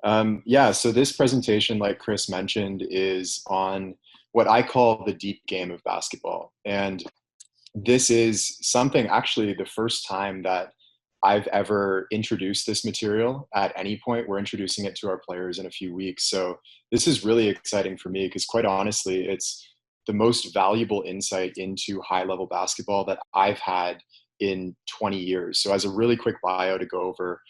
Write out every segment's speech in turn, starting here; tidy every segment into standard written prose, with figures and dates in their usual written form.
Yeah, so this presentation, like Chris mentioned, is on what I call the deep game of basketball. And this is something, actually the first time that I've ever introduced this material at any point. We're introducing it to our players in a few weeks. So this is really exciting for me because, quite honestly, it's the most valuable insight into high level basketball that I've had in 20 years. So as a really quick bio to go over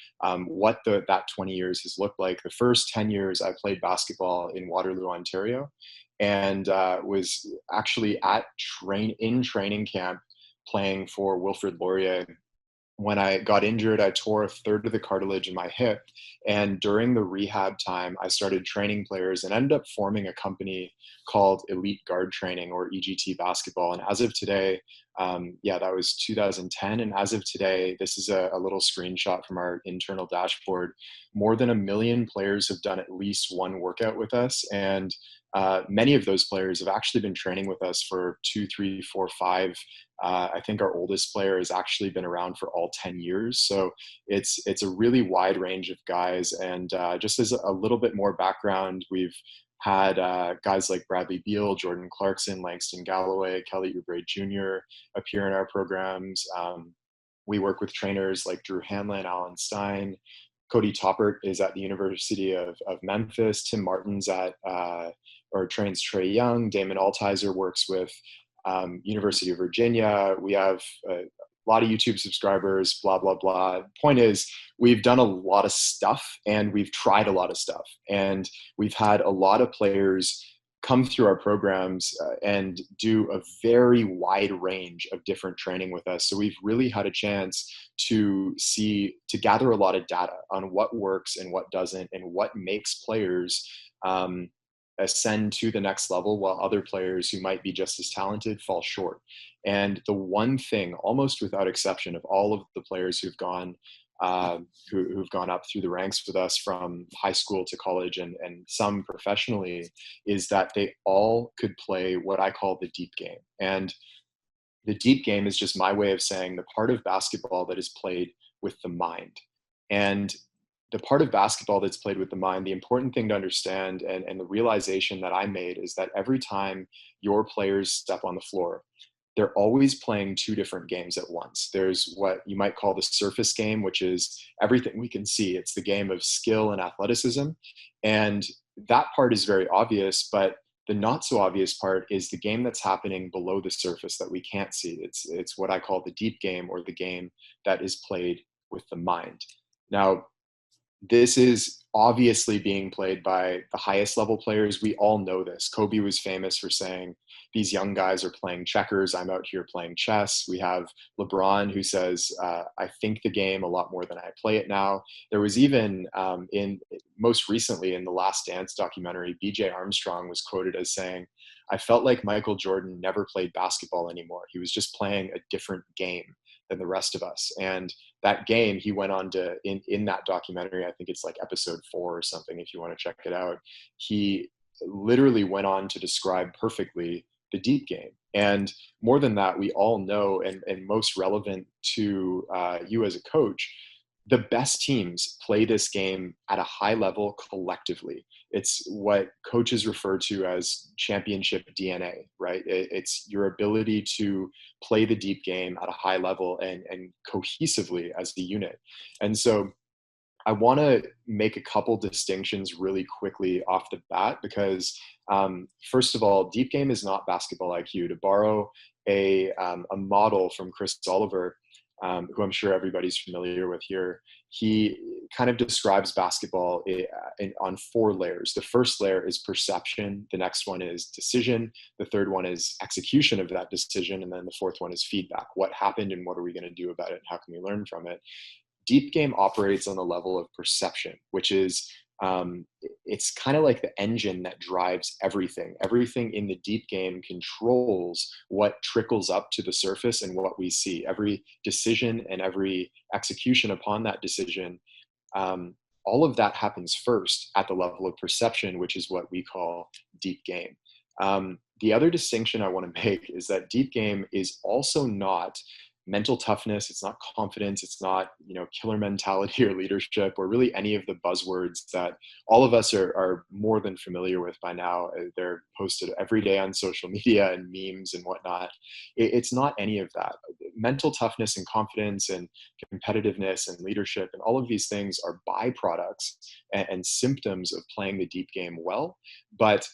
what that 20 years has looked like. The first 10 years I played basketball in Waterloo, Ontario, and was actually in training camp playing for Wilfrid Laurier. When I got injured, I tore a third of the cartilage in my hip. And during the rehab time, I started training players and ended up forming a company called Elite Guard Training, or EGT Basketball. And as of today, yeah, that was 2010. And as of today, this is a little screenshot from our internal dashboard. More than 1 million players have done at least one workout with us. And many of those players have actually been training with us for 2, 3, 4, 5. I think our oldest player has actually been around for all 10 years. So it's a really wide range of guys. And just as a little bit more background, we've had guys like Bradley Beal, Jordan Clarkson, Langston Galloway, Kelly Oubre Jr. appear in our programs. We work with trainers like Drew Hanlon, Alan Stein. Cody Toppert is at the University of Memphis. Tim Martin's or trains Trey Young. Damon Altizer works with University of Virginia. We have a lot of YouTube subscribers, blah, blah, blah. Point is, we've done a lot of stuff and we've tried a lot of stuff. And we've had a lot of players come through our programs and do a very wide range of different training with us. So we've really had a chance to gather a lot of data on what works and what doesn't, and what makes players ascend to the next level, while other players who might be just as talented fall short. And the one thing, almost without exception, of all of the players who've gone up through the ranks with us from high school to college, and some professionally, is that they all could play what I call the deep game. And the deep game is just my way of saying the part of basketball that is played with the mind. And the part of basketball that's played with the mind, the important thing to understand, and the realization that I made, is that every time your players step on the floor, they're always playing two different games at once. There's what you might call the surface game, which is everything we can see. It's the game of skill and athleticism. And that part is very obvious, but the not so obvious part is the game that's happening below the surface that we can't see. It's what I call the deep game, or the game that is played with the mind. Now, this is obviously being played by the highest level players. We all know this. Kobe was famous for saying, these young guys are playing checkers. I'm out here playing chess. We have LeBron, who says, I think the game a lot more than I play it now. There was even most recently in the Last Dance documentary, BJ Armstrong was quoted as saying, I felt like Michael Jordan never played basketball anymore. He was just playing a different game than the rest of us. And that game, he went on to, in that documentary, I think it's like episode 4 or something, if you want to check it out, he literally went on to describe perfectly the deep game. And more than that, we all know, and most relevant to you as a coach, the best teams play this game at a high level collectively. It's what coaches refer to as championship DNA, right? It's your ability to play the deep game at a high level and cohesively as the unit. And so I want to make a couple distinctions really quickly off the bat, because first of all, deep game is not basketball IQ. To borrow a model from Chris Oliver, who I'm sure everybody's familiar with here, he kind of describes basketball on 4 layers. The first layer is perception. The next one is decision. The third one is execution of that decision. And then the fourth one is feedback. What happened and what are we going to do about it? How can we learn from it? Deep game operates on the level of perception, which is it's kind of like the engine that drives everything. Everything in the deep game controls what trickles up to the surface and what we see. Every decision and every execution upon that decision, all of that happens first at the level of perception, which is what we call deep game. The other distinction I want to make is that deep game is also not mental toughness, it's not confidence, it's not, killer mentality or leadership or really any of the buzzwords that all of us are more than familiar with by now. They're posted every day on social media and memes and whatnot. It's not any of that. Mental toughness and confidence and competitiveness and leadership and all of these things are byproducts and symptoms of playing the deep game well, but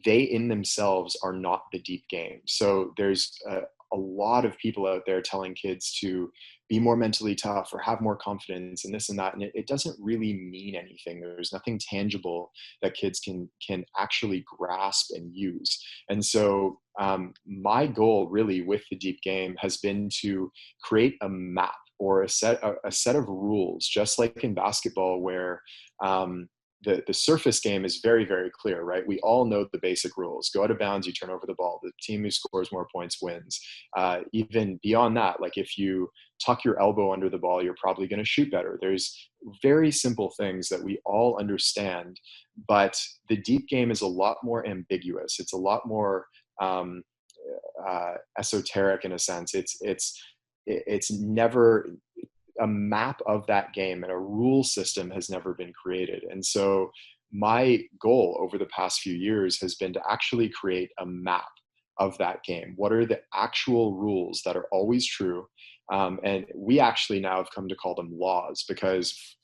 they in themselves are not the deep game. So there's a lot of people out there telling kids to be more mentally tough or have more confidence and this and that, and it doesn't really mean anything. There's nothing tangible that kids can actually grasp and use. And so my goal really with the deep game has been to create a map or a set of rules, just like in basketball, where the surface game is very, very clear, right? We all know the basic rules. Go out of bounds, you turn over the ball. The team who scores more points wins. Even beyond that, like if you tuck your elbow under the ball, you're probably going to shoot better. There's very simple things that we all understand, but the deep game is a lot more ambiguous. It's a lot more esoteric in a sense. It's never a map of that game, and a rule system has never been created. And so my goal over the past few years has been to actually create a map of that game. What are the actual rules that are always true? And we actually now have come to call them laws, because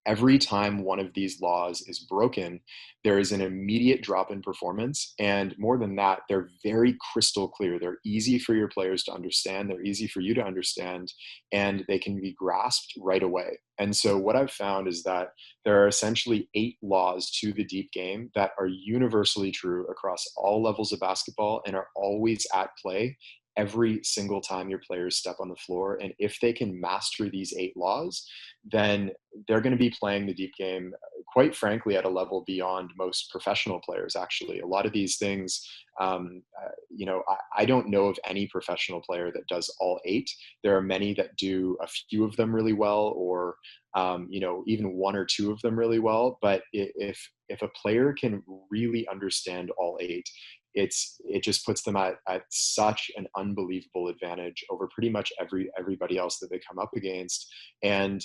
every time one of these laws is broken, there is an immediate drop in performance. And more than that, they're very crystal clear. They're easy for your players to understand. They're easy for you to understand, and they can be grasped right away. And so what I've found is that there are essentially 8 laws to the deep game that are universally true across all levels of basketball and are always at play every single time your players step on the floor. And if they can master these 8 laws, then they're going to be playing the deep game, quite frankly, at a level beyond most professional players. Actually, a lot of these things, I don't know of any professional player that does all 8. There are many that do a few of them really well, or even 1 or 2 of them really well. But if a player can really understand all 8, it just puts them at such an unbelievable advantage over pretty much everybody else that they come up against. And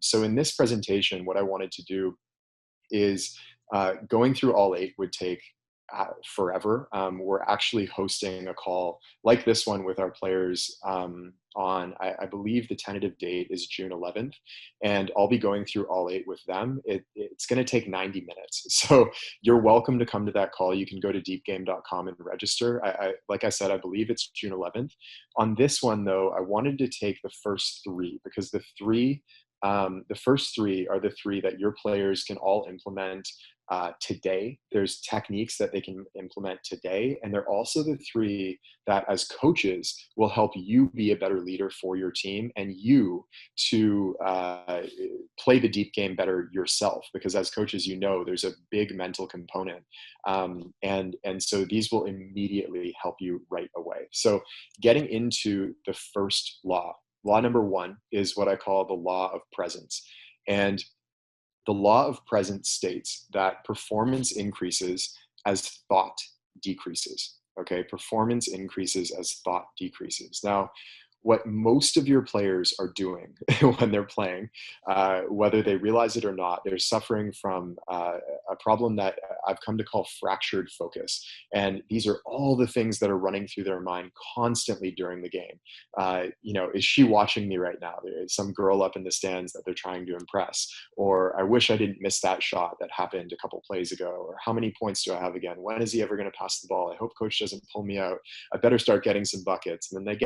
so in this presentation, what I wanted to do is going through all 8 would take forever. We're actually hosting a call like this one with our players on, I believe the tentative date is June 11th, and I'll be going through all 8 with them. It's going to take 90 minutes. So you're welcome to come to that call. You can go to deepgame.com and register. Like I said, I believe it's June 11th. On this one though, I wanted to take the first 3, because the first 3 are the 3 that your players can all implement today. There's techniques that they can implement today, and they're also the 3 that as coaches will help you be a better leader for your team and you to play the deep game better yourself, because as coaches, there's a big mental component, and so these will immediately help you right away. So getting into the first law number 1 is what I call the law of presence. And the law of presence states that performance increases as thought decreases. Okay, performance increases as thought decreases. Now, what most of your players are doing when they're playing, whether they realize it or not, they're suffering from a problem that I've come to call fractured focus. And these are all the things that are running through their mind constantly during the game. Is she watching me right now? There's some girl up in the stands that they're trying to impress. Or I wish I didn't miss that shot that happened a couple plays ago. Or how many points do I have again? When is he ever going to pass the ball? I hope coach doesn't pull me out. I better start getting some buckets. And then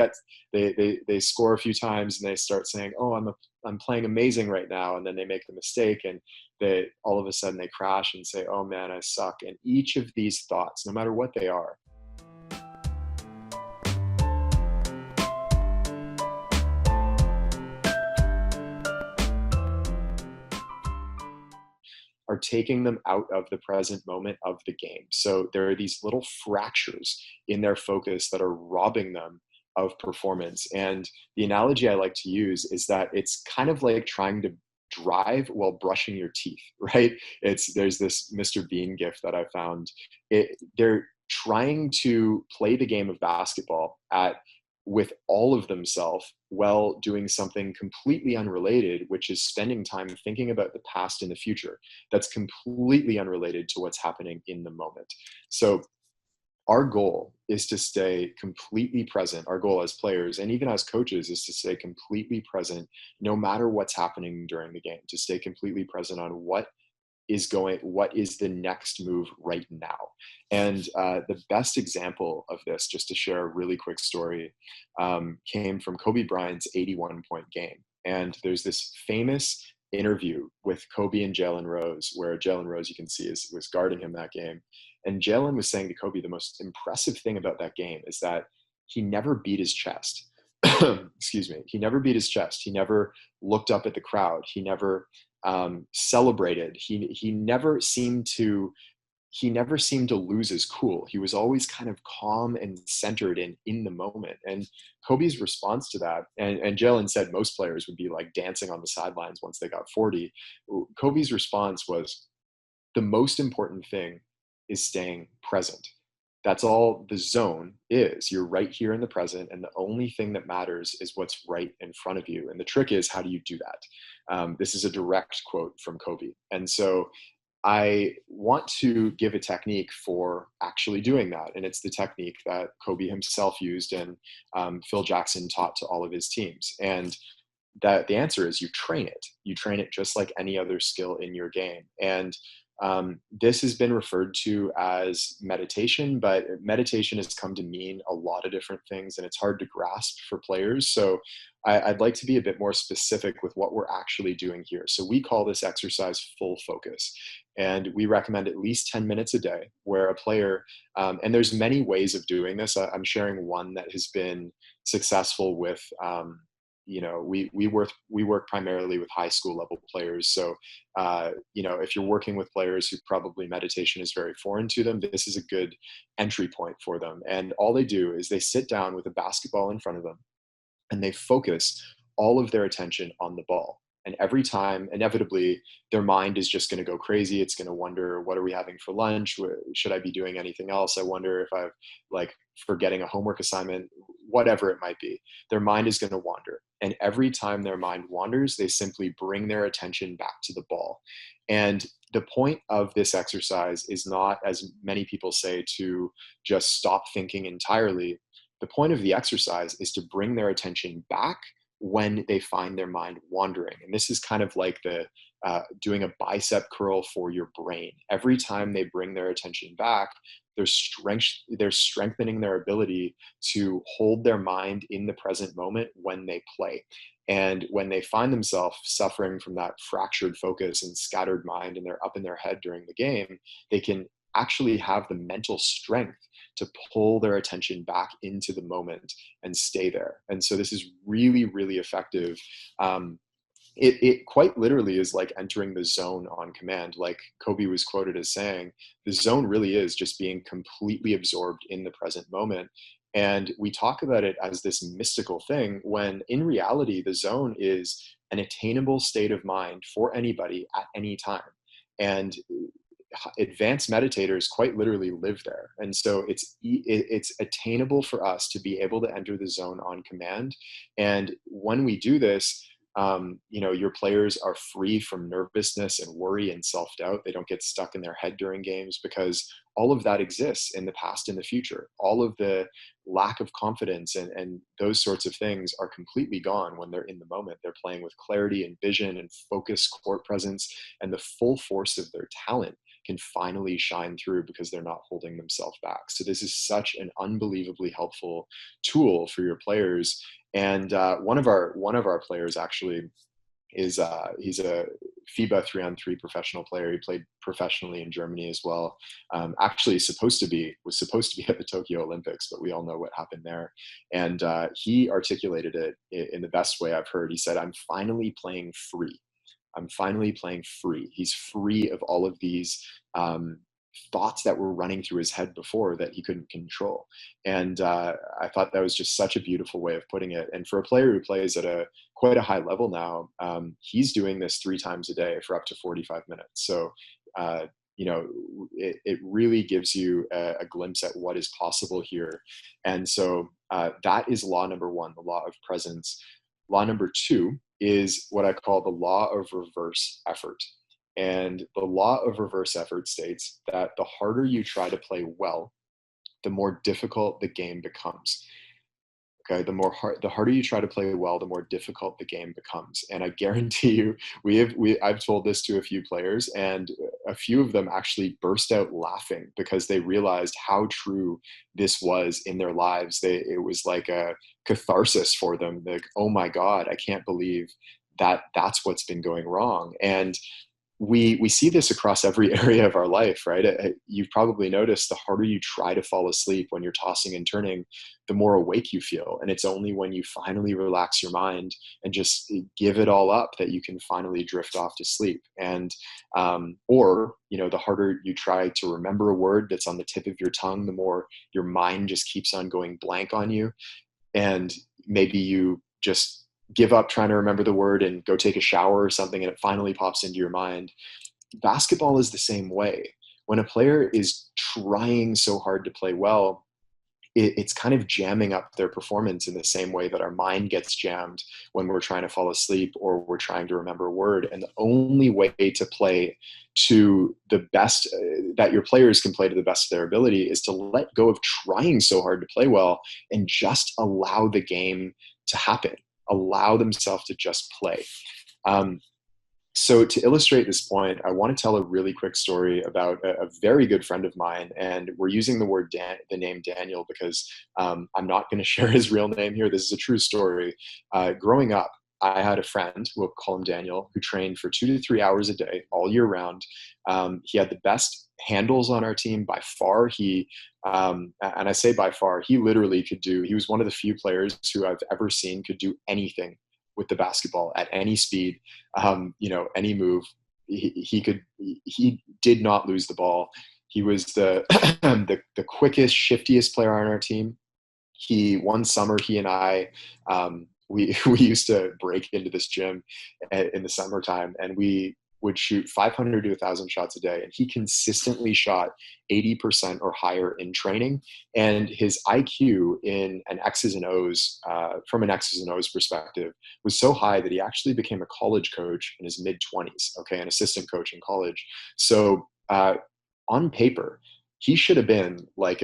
they score a few times and they start saying, oh, I'm playing amazing right now. And then they make the mistake and they all of a sudden they crash and say, oh man, I suck. And each of these thoughts, no matter what they are taking them out of the present moment of the game. So there are these little fractures in their focus that are robbing them of performance. And the analogy I like to use is that it's kind of like trying to drive while brushing your teeth, right? There's this Mr. Bean gif that I found. They're trying to play the game of basketball at with all of themselves while doing something completely unrelated, which is spending time thinking about the past and the future. That's completely unrelated to what's happening in the moment. So our goal is to stay completely present. Our goal as players and even as coaches is to stay completely present no matter what's happening during the game, to stay completely present on what is the next move right now. And the best example of this, just to share a really quick story, came from Kobe Bryant's 81-point game. And there's this famous interview with Kobe and Jalen Rose, where Jalen Rose, you can see, was guarding him that game. And Jalen was saying to Kobe, the most impressive thing about that game is that he never beat his chest. Excuse me. He never beat his chest. He never looked up at the crowd. He never celebrated. He never seemed to lose his cool. He was always kind of calm and centered and in the moment. And Kobe's response to that, and Jalen said most players would be like dancing on the sidelines once they got 40. Kobe's response was, the most important thing is staying present. That's all the zone is. You're right here in the present, and the only thing that matters is what's right in front of you. And the trick is, how do you do that? This is a direct quote from Kobe. And so I want to give a technique for actually doing that. And it's the technique that Kobe himself used and Phil Jackson taught to all of his teams. And that the answer is you train it. You train it just like any other skill in your game. And this has been referred to as meditation, but meditation has come to mean a lot of different things, and it's hard to grasp for players. So I'd like to be a bit more specific with what we're actually doing here. So we call this exercise full focus, and we recommend at least 10 minutes a day where a player, and there's many ways of doing this. I'm sharing one that has been successful with, we work primarily with high school level players. So, if you're working with players who probably meditation is very foreign to them, this is a good entry point for them. And all they do is they sit down with a basketball in front of them and they focus all of their attention on the ball. And every time, inevitably, their mind is just going to go crazy. It's going to wonder, what are we having for lunch? Should I be doing anything else? I wonder if I'm forgetting a homework assignment, whatever it might be. Their mind is going to wander. And every time their mind wanders, they simply bring their attention back to the ball. And the point of this exercise is not, as many people say, to just stop thinking entirely. The point of the exercise is to bring their attention back when they find their mind wandering. And this is kind of like doing a bicep curl for your brain. Every time they bring their attention back, they're strengthening their ability to hold their mind in the present moment when they play. And when they find themselves suffering from that fractured focus and scattered mind, and they're up in their head during the game, they can actually have the mental strength to pull their attention back into the moment and stay there. And so this is really, really effective. It quite literally is like entering the zone on command. Like Kobe was quoted as saying, the zone really is just being completely absorbed in the present moment. And we talk about it as this mystical thing, when in reality, the zone is an attainable state of mind for anybody at any time. And advanced meditators quite literally live there. And so it's attainable for us to be able to enter the zone on command. And when we do this, your players are free from nervousness and worry and self-doubt. They don't get stuck in their head during games, because all of that exists in the past and the future. All of the lack of confidence and those sorts of things are completely gone when they're in the moment. They're playing with clarity and vision and focus, court presence, and the full force of their talent can finally shine through because they're not holding themselves back. So this is such an unbelievably helpful tool for your players. And one of our players actually is he's a FIBA 3-on-3 professional player. He played professionally in Germany as well. Actually was supposed to be at the Tokyo Olympics, but we all know what happened there. And he articulated it in the best way I've heard. He said, "I'm finally playing free. I'm finally playing free." He's free of all of these thoughts that were running through his head before that he couldn't control. And I thought that was just such a beautiful way of putting it. And for a player who plays at quite a high level now, he's doing this 3 times a day for up to 45 minutes. So it really gives you a glimpse at what is possible here. And so that is law number one, the law of presence. Law number two is what I call the law of reverse effort. And the law of reverse effort states that the harder you try to play well, the more difficult the game becomes. Okay, the harder you try to play well, the more difficult the game becomes. And I guarantee you, I've told this to a few players, and a few of them actually burst out laughing because they realized how true this was in their lives. It was like a catharsis for them. Like, oh my God, I can't believe that that's what's been going wrong. And we see this across every area of our life, right? You've probably noticed the harder you try to fall asleep when you're tossing and turning, the more awake you feel. And it's only when you finally relax your mind and just give it all up that you can finally drift off to sleep. And or the harder you try to remember a word that's on the tip of your tongue, the more your mind just keeps on going blank on you. And maybe you just give up trying to remember the word and go take a shower or something, and it finally pops into your mind. Basketball is the same way. When a player is trying so hard to play well, it's kind of jamming up their performance in the same way that our mind gets jammed when we're trying to fall asleep or we're trying to remember a word. And the only way to play to the best that your players can play to the best of their ability is to let go of trying so hard to play well and just allow the game to happen, allow themselves to just play. So to illustrate this point, I want to tell a really quick story about a very good friend of mine, and we're using the name Daniel because I'm not going to share his real name here. This is a true story. Growing up, I had a friend, we'll call him Daniel, who trained for 2 to 3 hours a day all year round. He had the best handles on our team by far. And I say by far, he literally he was one of the few players who I've ever seen could do anything with the basketball at any speed, any move. He did not lose the ball. He was the the quickest, shiftiest player on our team. One summer, he and I, we used to break into this gym in the summertime, and we would shoot 500 to 1,000 shots a day. And he consistently shot 80% or higher in training. And his IQ in an X's and O's, from an X's and O's perspective, was so high that he actually became a college coach in his mid-20s, okay, an assistant coach in college. So on paper, he should have been like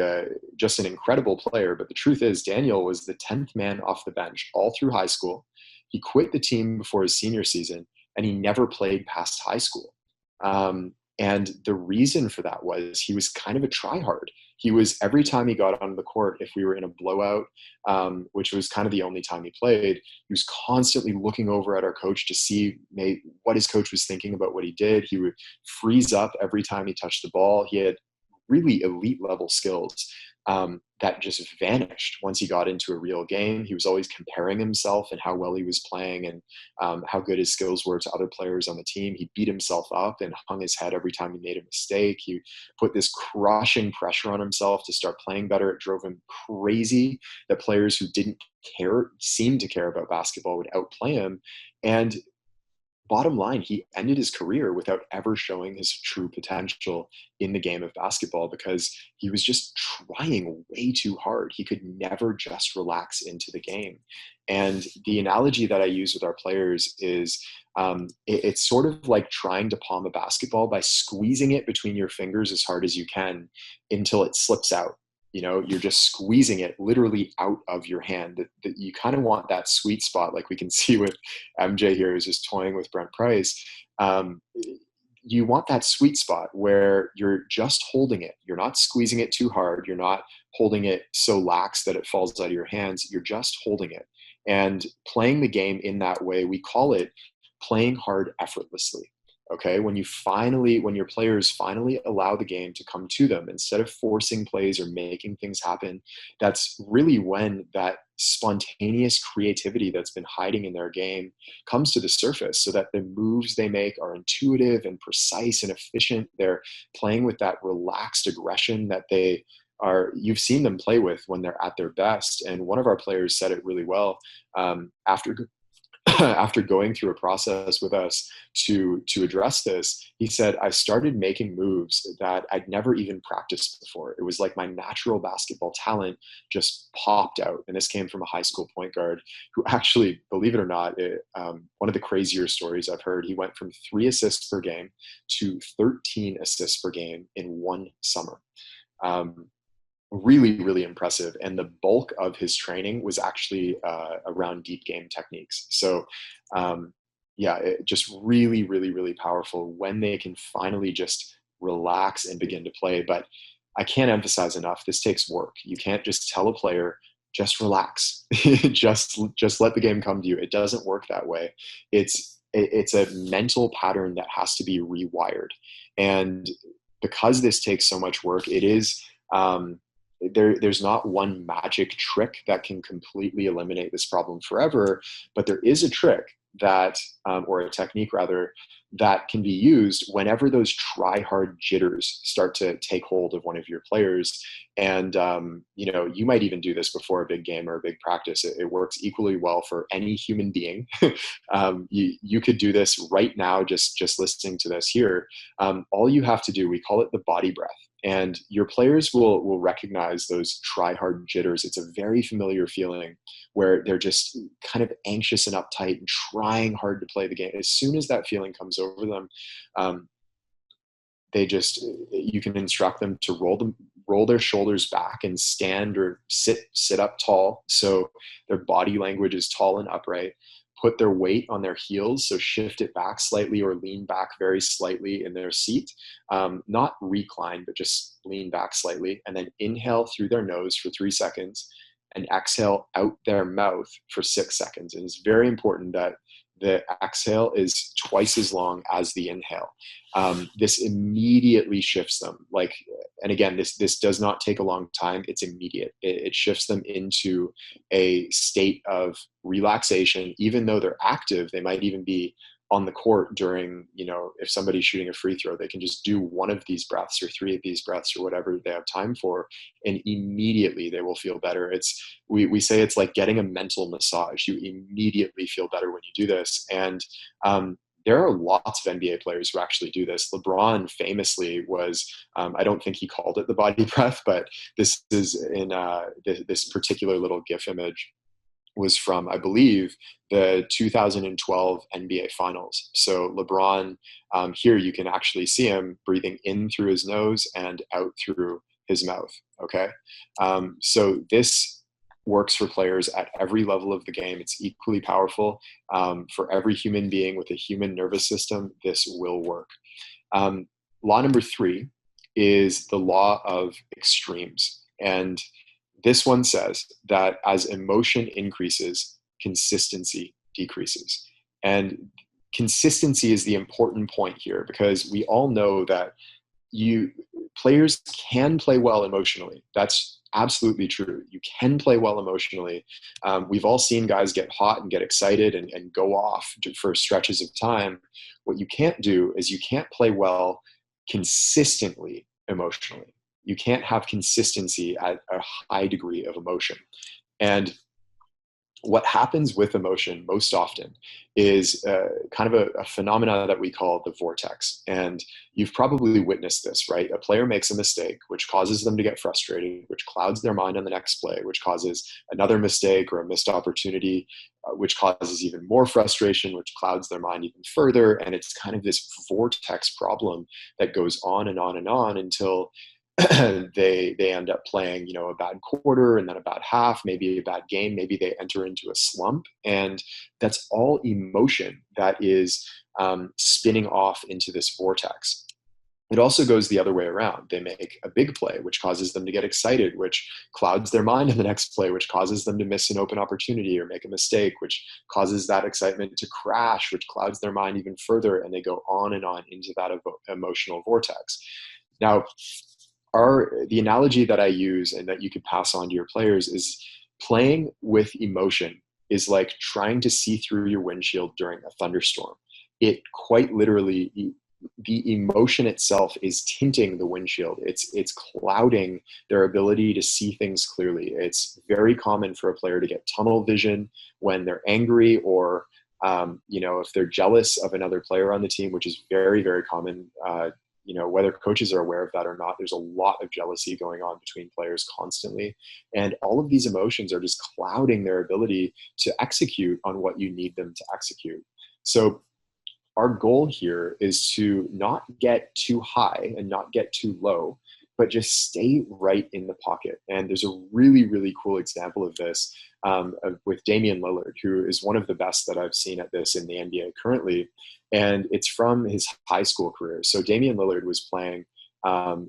just an incredible player. But the truth is, Daniel was the 10th man off the bench all through high school. He quit the team before his senior season, and he never played past high school. And the reason for that was he was kind of a tryhard. He was, every time he got onto the court, if we were in a blowout, which was kind of the only time he played, he was constantly looking over at our coach to see what his coach was thinking about what he did. He would freeze up every time he touched the ball. He had really elite level skills that just vanished once he got into a real game. He was always comparing himself and how well he was playing and how good his skills were to other players on the team. He beat himself up and hung his head every time he made a mistake. He put this crushing pressure on himself to start playing better. It drove him crazy that players who didn't seem to care about basketball would outplay him. And bottom line, he ended his career without ever showing his true potential in the game of basketball because he was just trying way too hard. He could never just relax into the game. And the analogy that I use with our players is it's sort of like trying to palm a basketball by squeezing it between your fingers as hard as you can until it slips out. You're just squeezing it literally out of your hand. That you kind of want that sweet spot, like we can see with MJ here, who's just toying with Brent Price. You want that sweet spot where you're just holding it. You're not squeezing it too hard. You're not holding it so lax that it falls out of your hands. You're just holding it. And playing the game in that way, we call it playing hard effortlessly. Okay, when your players finally allow the game to come to them instead of forcing plays or making things happen, that's really when that spontaneous creativity that's been hiding in their game comes to the surface, so that the moves they make are intuitive and precise and efficient. They're playing with that relaxed aggression that you've seen them play with when they're at their best. And one of our players said it really well after after going through a process with us to address this, he said, I started making moves that I'd never even practiced before. It was like my natural basketball talent just popped out. And this came from a high school point guard who actually, believe it or not, one of the crazier stories I've heard, he went from 3 assists per game to 13 assists per game in one summer. Really, really impressive. And the bulk of his training was actually around deep game techniques. So, just really, really, really powerful when they can finally just relax and begin to play. But I can't emphasize enough, this takes work. You can't just tell a player, just relax, just let the game come to you. It doesn't work that way. It's a mental pattern that has to be rewired. And because this takes so much work, it is, there's not one magic trick that can completely eliminate this problem forever, but there is a trick that, or a technique rather, that can be used whenever those try hard jitters start to take hold of one of your players. And, you might even do this before a big game or a big practice. It works equally well for any human being. You could do this right now, just listening to this here. All you have to do, we call it the body breath. And your players will recognize those try hard jitters. It's a very familiar feeling where they're just kind of anxious and uptight and trying hard to play the game. As soon as that feeling comes over them, you can instruct them to roll their shoulders back and stand or sit up tall. So their body language is tall and upright. Put their weight on their heels, so shift it back slightly or lean back very slightly in their seat. Not recline, but just lean back slightly. And then inhale through their nose for 3 seconds and exhale out their mouth for 6 seconds. And it's very important that the exhale is twice as long as the inhale. This immediately shifts them. And again, this does not take a long time. It's immediate. It shifts them into a state of relaxation. Even though they're active, they might even be on the court during, if somebody's shooting a free throw, they can just do one of these breaths or 3 of these breaths or whatever they have time for, and immediately they will feel better. We say it's like getting a mental massage. You immediately feel better when you do this. And there are lots of NBA players who actually do this. LeBron famously was, I don't think he called it the body breath, but this is in this particular little GIF image was from, I believe, the 2012 NBA Finals. So LeBron, here you can actually see him breathing in through his nose and out through his mouth, okay? So this works for players at every level of the game. It's equally powerful. For every human being with a human nervous system, this will work. Law number 3 is the law of extremes. And this one says that as emotion increases, consistency decreases. And consistency is the important point here, because we all know that players can play well emotionally. That's absolutely true. You can play well emotionally. We've all seen guys get hot and get excited and go off for stretches of time. What you can't do is you can't play well consistently emotionally. You can't have consistency at a high degree of emotion. And what happens with emotion most often is kind of a phenomena that we call the vortex. And you've probably witnessed this, right? A player makes a mistake, which causes them to get frustrated, which clouds their mind on the next play, which causes another mistake or a missed opportunity, which causes even more frustration, which clouds their mind even further. And it's kind of this vortex problem that goes on and on and on until they end up playing, a bad quarter and then a bad half, maybe a bad game, maybe they enter into a slump. And that's all emotion that is spinning off into this vortex. It also goes the other way around. They make a big play, which causes them to get excited, which clouds their mind in the next play, which causes them to miss an open opportunity or make a mistake, which causes that excitement to crash, which clouds their mind even further. And they go on and on into that emotional vortex. Now, the analogy that I use and that you could pass on to your players is playing with emotion is like trying to see through your windshield during a thunderstorm. It quite literally, the emotion itself is tinting the windshield. It's clouding their ability to see things clearly. It's very common for a player to get tunnel vision when they're angry or If they're jealous of another player on the team, which is very, very common, whether coaches are aware of that or not, there's a lot of jealousy going on between players constantly. And all of these emotions are just clouding their ability to execute on what you need them to execute. So our goal here is to not get too high and not get too low, but just stay right in the pocket. And there's a really, really cool example of this with Damian Lillard, who is one of the best that I've seen at this in the NBA currently. And it's from his high school career. So Damian Lillard was playing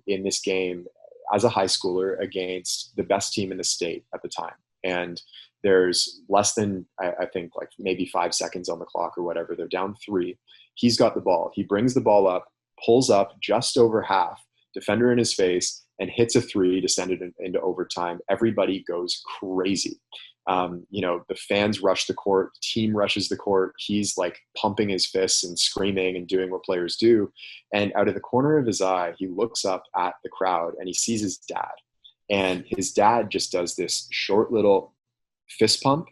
in this game as a high schooler against the best team in the state at the time. And there's less than, I think, like maybe 5 seconds on the clock or whatever. They're down 3. He's got the ball. He brings the ball up, pulls up just over half, defender in his face, and hits a 3 to send it into overtime. Everybody goes crazy. The fans rush the court, team rushes the court. He's like pumping his fists and screaming and doing what players do. And out of the corner of his eye, he looks up at the crowd and he sees his dad. And his dad just does this short little fist pump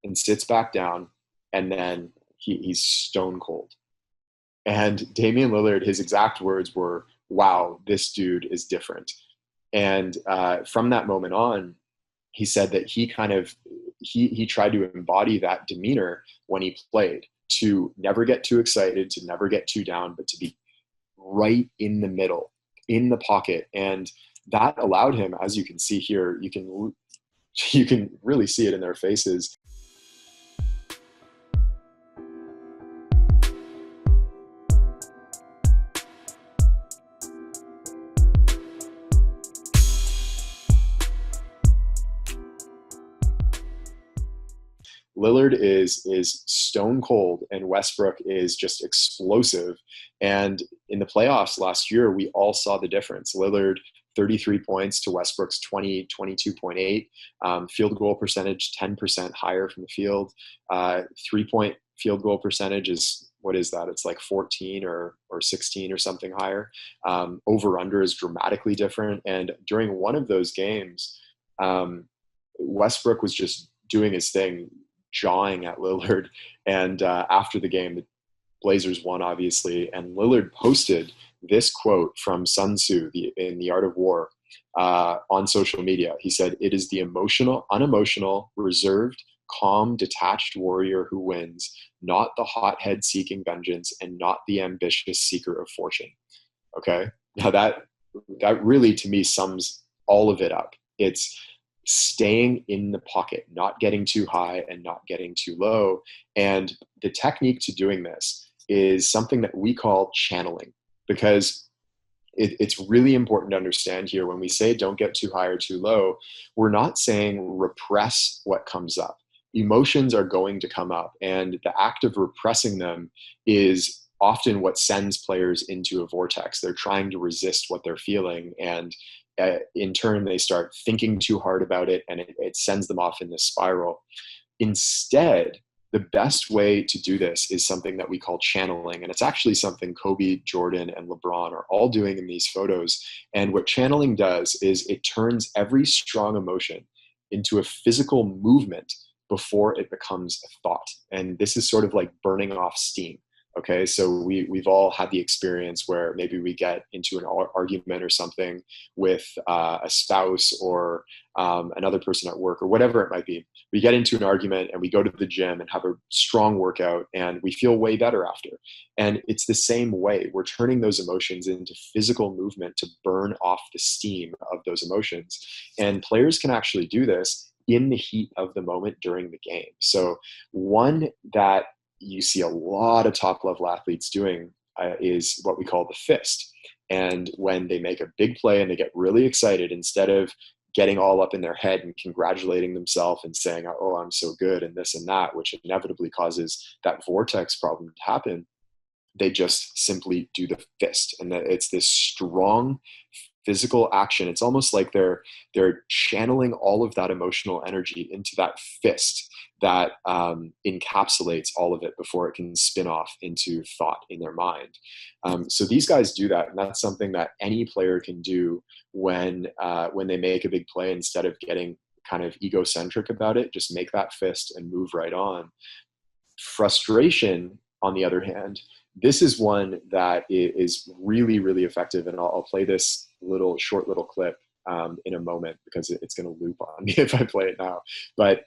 and sits back down. And then he's stone cold. And Damian Lillard, his exact words were, "Wow, this dude is different." And from that moment on, he said that he tried to embody that demeanor when he played, to never get too excited, to never get too down, but to be right in the middle, in the pocket. And that allowed him, as you can see here, you can really see it in their faces. Lillard is stone cold and Westbrook is just explosive. And in the playoffs last year, we all saw the difference. Lillard, 33 points to Westbrook's 22.8. Field goal percentage, 10% higher from the field. 3-point field goal percentage is, what is that? It's like 14 or 16 or something higher. Over-under is dramatically different. And during one of those games, Westbrook was just doing his thing, jawing at Lillard. And after the game, the Blazers won, obviously. And Lillard posted this quote from Sun Tzu in The Art of War on social media. He said, "It is the unemotional, reserved, calm, detached warrior who wins, not the hothead seeking vengeance and not the ambitious seeker of fortune." Okay. Now that really, to me, sums all of it up. It's staying in the pocket, not getting too high and not getting too low. And the technique to doing this is something that we call channeling, because it's really important to understand here when we say don't get too high or too low, we're not saying repress what comes up. Emotions are going to come up, and the act of repressing them is often what sends players into a vortex. They're trying to resist what they're feeling, and in turn, they start thinking too hard about it, and it sends them off in this spiral. Instead, the best way to do this is something that we call channeling. And it's actually something Kobe, Jordan, and LeBron are all doing in these photos. And what channeling does is it turns every strong emotion into a physical movement before it becomes a thought. And this is sort of like burning off steam. Okay, so we've all had the experience where maybe we get into an argument or something with a spouse or another person at work or whatever it might be. We get into an argument and we go to the gym and have a strong workout and we feel way better after. And it's the same way. We're turning those emotions into physical movement to burn off the steam of those emotions. And players can actually do this in the heat of the moment during the game. So one that you see a lot of top level athletes doing is what we call the fist. And when they make a big play and they get really excited, instead of getting all up in their head and congratulating themselves and saying, "Oh, I'm so good," and this and that, which inevitably causes that vortex problem to happen, they just simply do the fist. And it's this strong physical action. It's almost like they're channeling all of that emotional energy into that fist that encapsulates all of it before it can spin off into thought in their mind. So these guys do that, and that's something that any player can do when they make a big play. Instead of getting kind of egocentric about it, just make that fist and move right on. Frustration, on the other hand, this is one that is really, really effective. And I'll play this short little clip in a moment, because it's going to loop on me if I play it now. But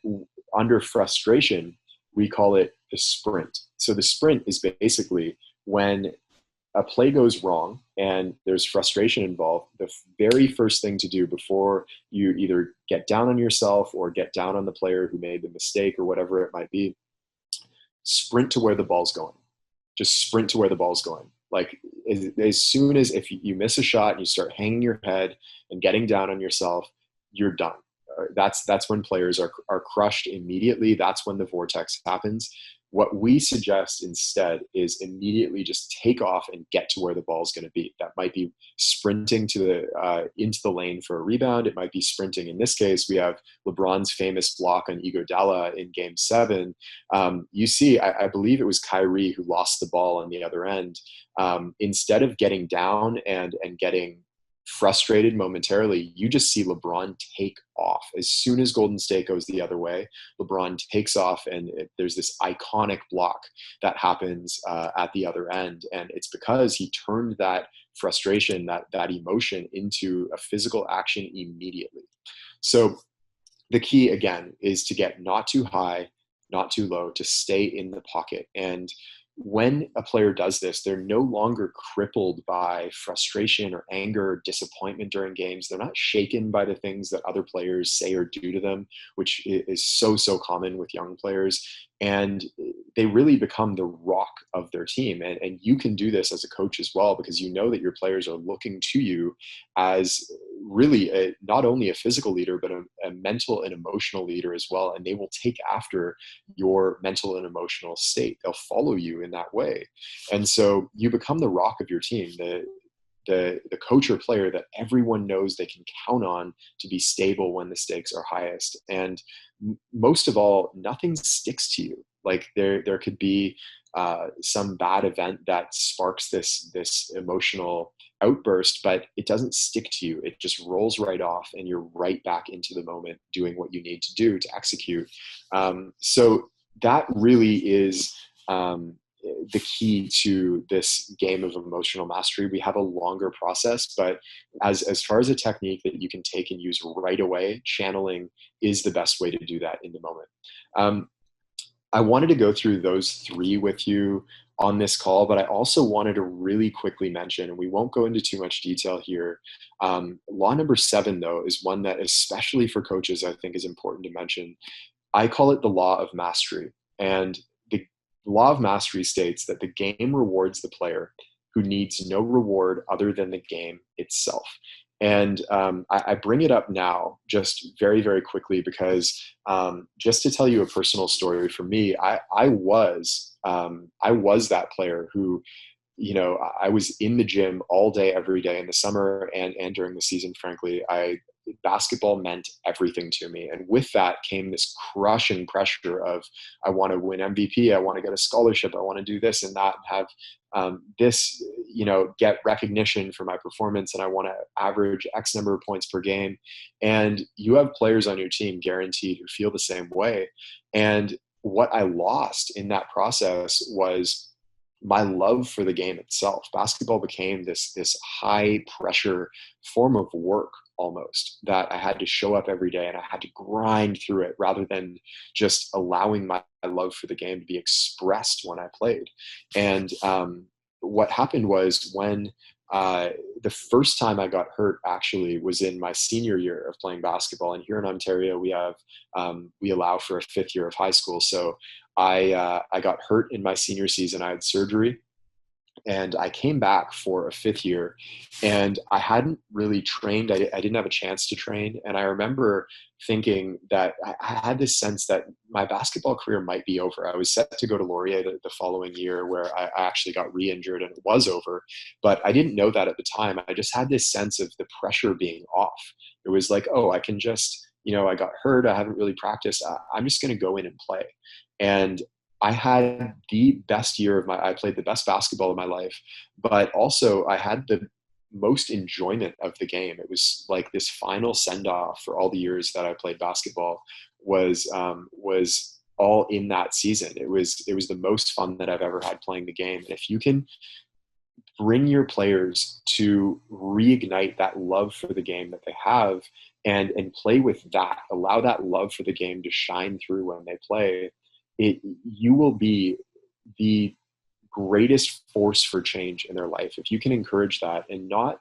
under frustration, we call it the sprint. So the sprint is basically when a play goes wrong and there's frustration involved, the very first thing to do before you either get down on yourself or get down on the player who made the mistake or whatever it might be, sprint to where the ball's going. Just sprint to where the ball's going. Like as soon as, if you miss a shot and you start hanging your head and getting down on yourself, you're done. That's when players are crushed immediately. That's when the vortex happens. What we suggest instead is immediately just take off and get to where the ball is going to be. That might be sprinting to into the lane for a rebound. It might be sprinting. In this case, we have LeBron's famous block on Iguodala in Game 7. You see, I believe it was Kyrie who lost the ball on the other end. Instead of getting down and getting frustrated momentarily, you just see LeBron take off. As soon as Golden State goes the other way, LeBron takes off, and there's this iconic block that happens at the other end. And it's because he turned that frustration, that emotion, into a physical action immediately. So the key, again, is to get not too high, not too low, to stay in the pocket. And when a player does this, they're no longer crippled by frustration or anger or disappointment during games. They're not shaken by the things that other players say or do to them, which is so common with young players. And they really become the rock of their team. And you can do this as a coach as well, because you know that your players are looking to you as really not only a physical leader, but a mental and emotional leader as well. And they will take after your mental and emotional state. They'll follow you in that way. And so you become the rock of your team, the coach or player that everyone knows they can count on to be stable when the stakes are highest. And most of all, nothing sticks to you. Like there could be some bad event that sparks this emotional outburst, but it doesn't stick to you. It just rolls right off, and you're right back into the moment doing what you need to do to execute. So that really is the key to this game of emotional mastery. We have a longer process, but as far as a technique that you can take and use right away, channeling is the best way to do that in the moment. I wanted to go through those three with you on this call, but I also wanted to really quickly mention, and we won't go into too much detail here. Law number 7, though, is one that, especially for coaches, I think is important to mention. I call it the law of mastery. And the law of mastery states that the game rewards the player who needs no reward other than the game itself. And I bring it up now just very, very quickly because just to tell you a personal story for me, I was that player who, I was in the gym all day, every day in the summer and during the season. Frankly, basketball meant everything to me. And with that came this crushing pressure of, I want to win MVP. I want to get a scholarship. I want to do this and that, and have this, get recognition for my performance. And I want to average X number of points per game. And you have players on your team guaranteed who feel the same way. And what I lost in that process was my love for the game itself. Basketball became this high pressure form of work almost, that I had to show up every day and I had to grind through it rather than just allowing my love for the game to be expressed when I played. And what happened was when the first time I got hurt actually was in my senior year of playing basketball. And here in Ontario, we allow for a 5th year of high school. So I got hurt in my senior season. I had surgery. And I came back for a 5th year, and I hadn't really trained. I didn't have a chance to train. And I remember thinking that I had this sense that my basketball career might be over. I was set to go to Laurier the following year, where I actually got re-injured and it was over. But I didn't know that at the time. I just had this sense of the pressure being off. It was like, oh, I can just, I got hurt. I haven't really practiced. I'm just going to go in and play. And I had the best year I played the best basketball of my life, but also I had the most enjoyment of the game. It was like this final send off for all the years that I played basketball was all in that season. It was the most fun that I've ever had playing the game. And if you can bring your players to reignite that love for the game that they have, and play with that, allow that love for the game to shine through when they play, you will be the greatest force for change in their life. If you can encourage that and not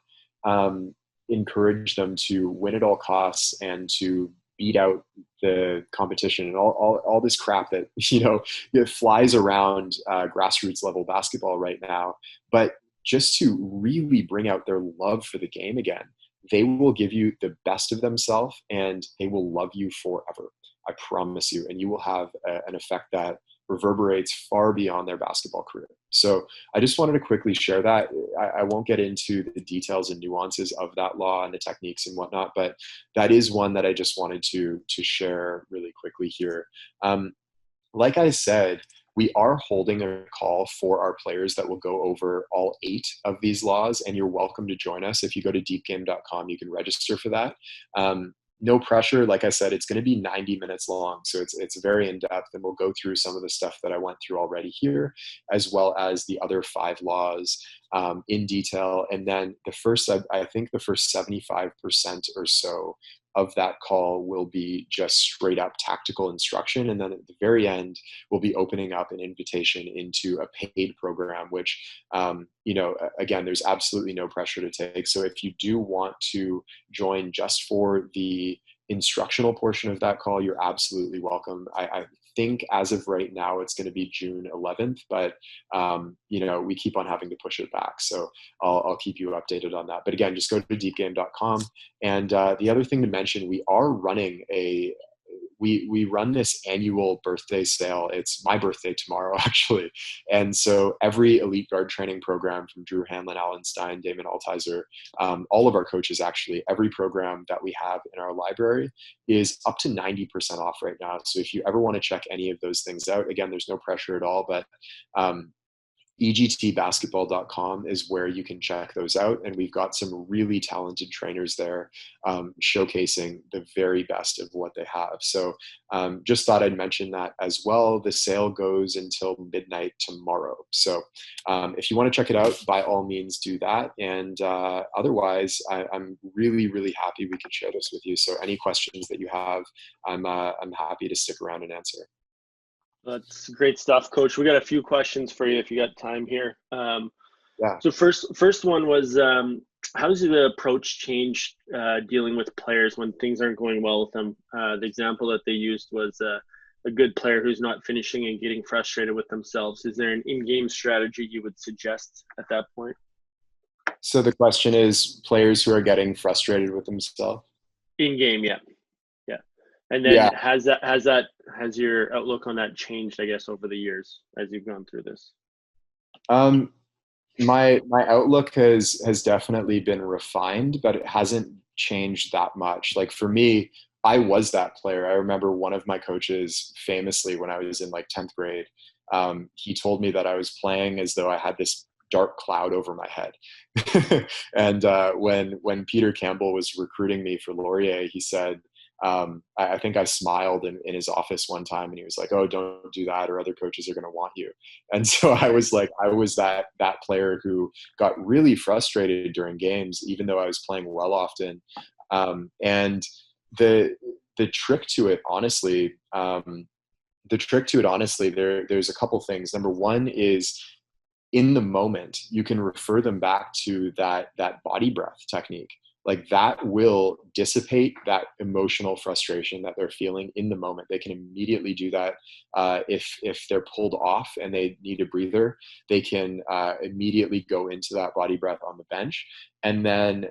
encourage them to win at all costs and to beat out the competition and all this crap that, it flies around grassroots level basketball right now, but just to really bring out their love for the game again, they will give you the best of themselves and they will love you forever. I promise you. And you will have an effect that reverberates far beyond their basketball career. So I just wanted to quickly share that. I won't get into the details and nuances of that law and the techniques and whatnot, but that is one that I just wanted to share really quickly here. Like I said, we are holding a call for our players that will go over all 8 of these laws, and you're welcome to join us. If you go to deepgame.com, you can register for that. No pressure. Like I said, it's going to be 90 minutes long. So it's very in-depth, and we'll go through some of the stuff that I went through already here, as well as the other 5 laws in detail. And then I think the first 75% or so of that call will be just straight up tactical instruction. And then at the very end, we'll be opening up an invitation into a paid program, which, again, there's absolutely no pressure to take. So if you do want to join just for the instructional portion of that call, you're absolutely welcome. I think as of right now, it's going to be June 11th, but we keep on having to push it back. So I'll keep you updated on that. But again, just go to deepgame.com. And the other thing to mention, we are running we run this annual birthday sale. It's my birthday tomorrow, actually. And so every elite guard training program from Drew Hanlon, Alan Stein, Damon Altizer, all of our coaches, actually, every program that we have in our library is up to 90% off right now. So if you ever want to check any of those things out, again, there's no pressure at all, but egtbasketball.com is where you can check those out. And we've got some really talented trainers there showcasing the very best of what they have. So just thought I'd mention that as well. The sale goes until midnight tomorrow. So if you want to check it out, by all means do that. And otherwise, I'm really, really happy we can share this with you. So any questions that you have, I'm happy to stick around and answer. That's great stuff, Coach. We got a few questions for you if you got time here. Yeah. So first one was, how does the approach change dealing with players when things aren't going well with them? The example that they used was a good player who's not finishing and getting frustrated with themselves. Is there an in-game strategy you would suggest at that point? So the question is players who are getting frustrated with themselves? In-game, yeah. And then has your outlook on that changed, I guess, over the years as you've gone through this? My outlook has definitely been refined, but it hasn't changed that much. Like for me, I was that player. I remember one of my coaches famously when I was in like 10th grade, he told me that I was playing as though I had this dark cloud over my head. And when Peter Campbell was recruiting me for Laurier, he said, I think I smiled in his office one time and he was like, "Oh, don't do that or other coaches are going to want you." And so I was like, I was that player who got really frustrated during games, even though I was playing well often. And the trick to it, honestly, there's a couple things. Number one is in the moment, you can refer them back to that body breath technique. Like that will dissipate that emotional frustration that they're feeling in the moment. They can immediately do that. If they're pulled off and they need a breather, they can immediately go into that body breath on the bench. And then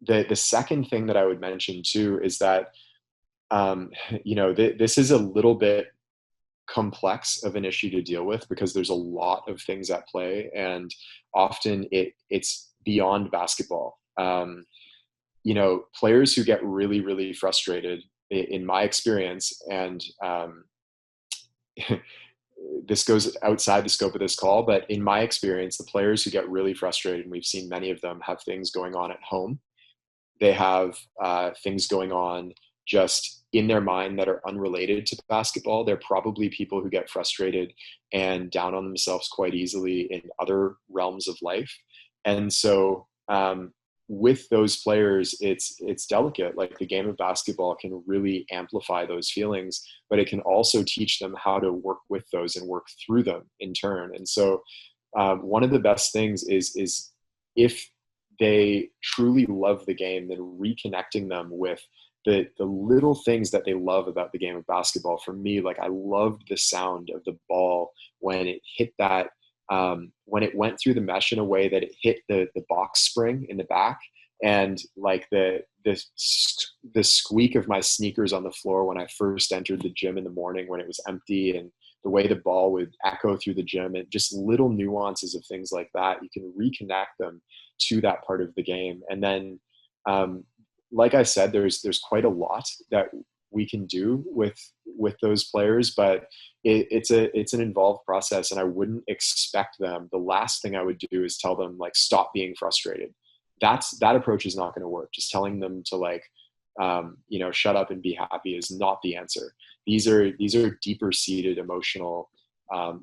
the second thing that I would mention too is that, this is a little bit complex of an issue to deal with because there's a lot of things at play, and often it's beyond basketball. Players who get really, really frustrated, in my experience, and this goes outside the scope of this call, but in my experience, the players who get really frustrated, and we've seen many of them, have things going on at home. They have things going on just in their mind that are unrelated to basketball. They're probably people who get frustrated and down on themselves quite easily in other realms of life. And so with those players, it's delicate. Like the game of basketball can really amplify those feelings, but it can also teach them how to work with those and work through them in turn. And so one of the best things is if they truly love the game, then reconnecting them with the little things that they love about the game of basketball. For me, like I loved the sound of the ball when it hit that, when it went through the mesh in a way that it hit the box spring in the back, and like the squeak of my sneakers on the floor when I first entered the gym in the morning when it was empty, and the way the ball would echo through the gym, and just little nuances of things like that, you can reconnect them to that part of the game. And then like I said, there's quite a lot that we can do with those players, but it's an involved process, and I wouldn't expect them. The last thing I would do is tell them like stop being frustrated. That approach is not going to work. Just telling them to like shut up and be happy is not the answer. These are deeper seated emotional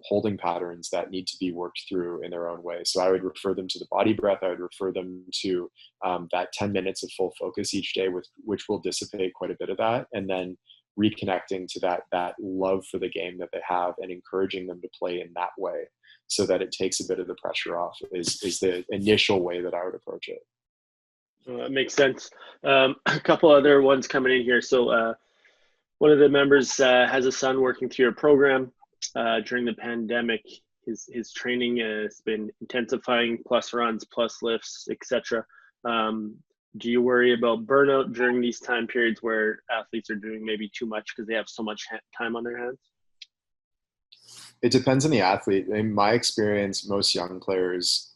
holding patterns that need to be worked through in their own way. So I would refer them to the body breath. I would refer them to that 10 minutes of full focus each day, which will dissipate quite a bit of that. And then reconnecting to that love for the game that they have and encouraging them to play in that way so that it takes a bit of the pressure off is the initial way that I would approach it. That makes sense. A couple other ones coming in here. So one of the members has a son working through your program. During the pandemic, his training has been intensifying, plus runs, plus lifts, etc. Do you worry about burnout during these time periods where athletes are doing maybe too much because they have so much time on their hands? It depends on the athlete. In my experience, most young players,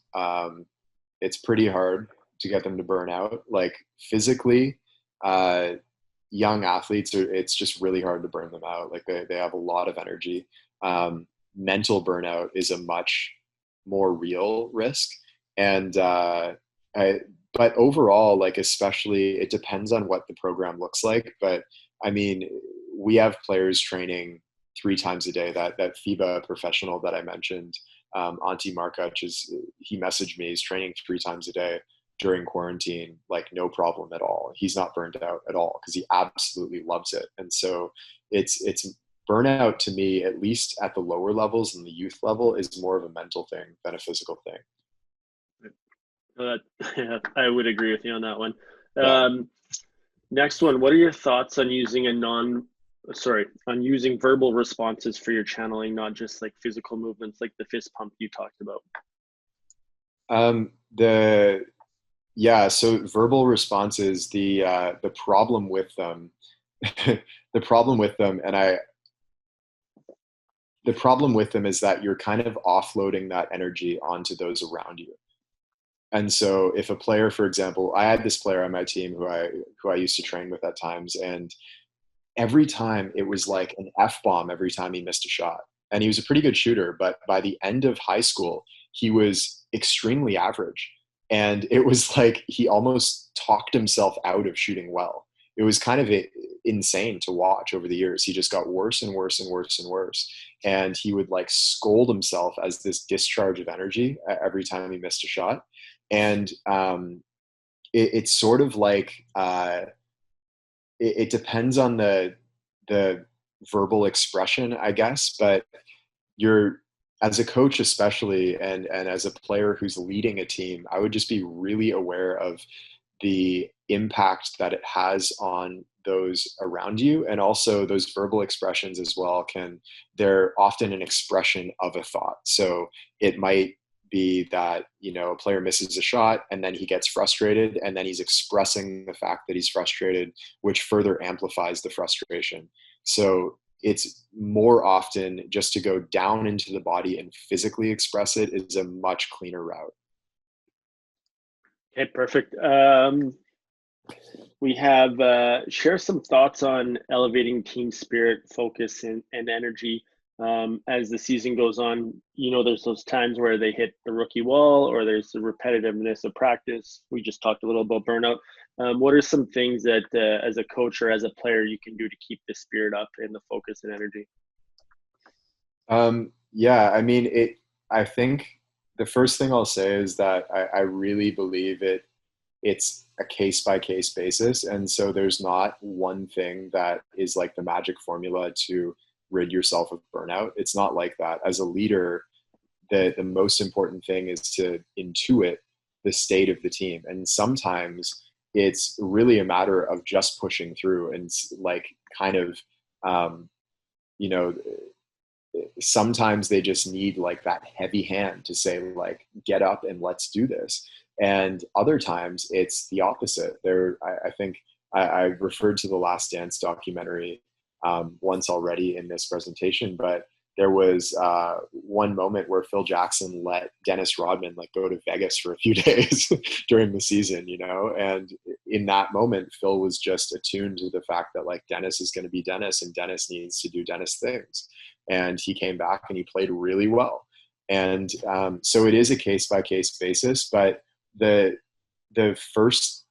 it's pretty hard to get them to burn out. Like physically, young athletes, it's just really hard to burn them out. Like they have a lot of energy. Mental burnout is a much more real risk. And but overall, like especially, it depends on what the program looks like. But I mean, we have players training 3 times a day. That FIBA professional that I mentioned, Antti Markac, he messaged me. He's training 3 times a day during quarantine, like no problem at all. He's not burned out at all because he absolutely loves it. And so it's burnout to me, at least at the lower levels and the youth level, is more of a mental thing than a physical thing. Yeah, I would agree with you on that one. Yeah. Next one, what are your thoughts on using using verbal responses for your channeling, not just like physical movements like the fist pump you talked about? So verbal responses, the problem with them, the problem with them is that you're kind of offloading that energy onto those around you. And so if a player, for example, I had this player on my team who I used to train with at times, and every time it was like an F-bomb every time he missed a shot. And he was a pretty good shooter, but by the end of high school, he was extremely average. And it was like he almost talked himself out of shooting well. It was kind of insane to watch over the years. He just got worse and worse and worse and worse. And he would like scold himself as this discharge of energy every time he missed a shot. And it's sort of like it depends on the verbal expression, I guess, but you're, as a coach especially, and as a player who's leading a team, I would just be really aware of the impact that it has on those around you. And also those verbal expressions as well they're often an expression of a thought. So it might be that, a player misses a shot and then he gets frustrated, and then he's expressing the fact that he's frustrated, which further amplifies the frustration. So it's more often just to go down into the body and physically express it is a much cleaner route. Okay, perfect. We have share some thoughts on elevating team spirit, focus, and energy as the season goes on, there's those times where they hit the rookie wall or there's the repetitiveness of practice. We just talked a little about burnout. What are some things that as a coach or as a player you can do to keep the spirit up and the focus and energy? Yeah, I mean, I think the first thing I'll say is that I really believe it's a case by case basis. And so there's not one thing that is like the magic formula to rid yourself of burnout. It's not like that. As a leader, the most important thing is to intuit the state of the team. And sometimes it's really a matter of just pushing through and like kind of, you know, sometimes they just need like that heavy hand to say like, get up and let's do this. And other times it's the opposite. I think I referred to the Last Dance documentary once already in this presentation, but there was one moment where Phil Jackson let Dennis Rodman like go to Vegas for a few days during the season, and in that moment, Phil was just attuned to the fact that like Dennis is going to be Dennis and Dennis needs to do Dennis things. And he came back and he played really well. And so it is a case by case basis, but the first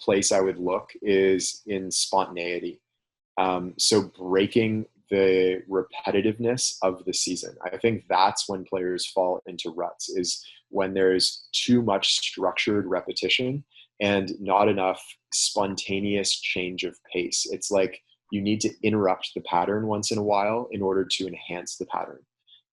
place I would look is in spontaneity. So breaking the repetitiveness of the season. I think that's when players fall into ruts, is when there's too much structured repetition and not enough spontaneous change of pace. It's like you need to interrupt the pattern once in a while in order to enhance the pattern.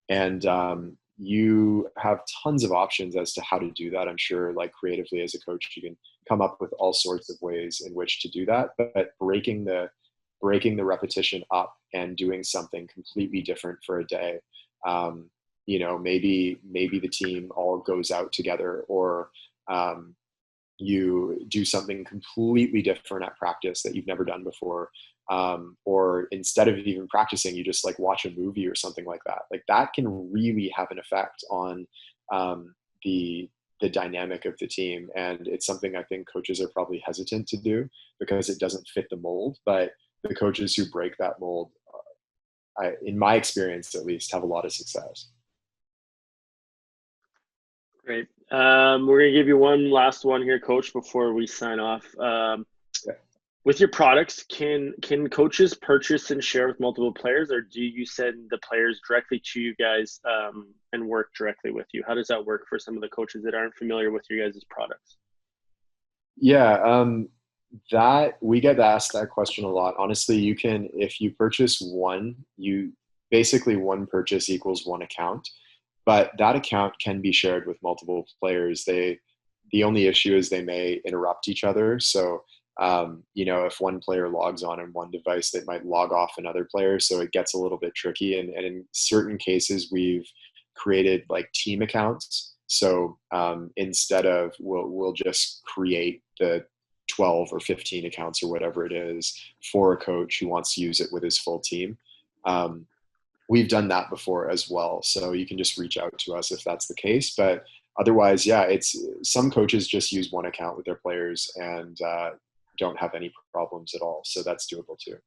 And you have tons of options as to how to do that. I'm sure like creatively as a coach, you can come up with all sorts of ways in which to do that, but breaking the repetition up and doing something completely different for a day. Maybe the team all goes out together, or you do something completely different at practice that you've never done before. Or instead of even practicing, you just like watch a movie or something like that. Like that can really have an effect on the dynamic of the team. And it's something I think coaches are probably hesitant to do because it doesn't fit the mold. But the coaches who break that mold, in my experience at least, have a lot of success. Great. We're going to give you one last one here, Coach, before we sign off. With your products, can coaches purchase and share with multiple players, or do you send the players directly to you guys and work directly with you? How does that work for some of the coaches that aren't familiar with your guys' products? Yeah, that we get asked that question a lot. Honestly, you can, if you purchase one, basically one purchase equals one account, but that account can be shared with multiple players. The only issue is they may interrupt each other. So, if one player logs on one device, they might log off another player. So it gets a little bit tricky. And in certain cases, we've created like team accounts. So instead of, we'll just create the 12 or 15 accounts or whatever it is for a coach who wants to use it with his full team. We've done that before as well. So you can just reach out to us if that's the case. But otherwise, yeah, it's some coaches just use one account with their players and don't have any problems at all. So that's doable too.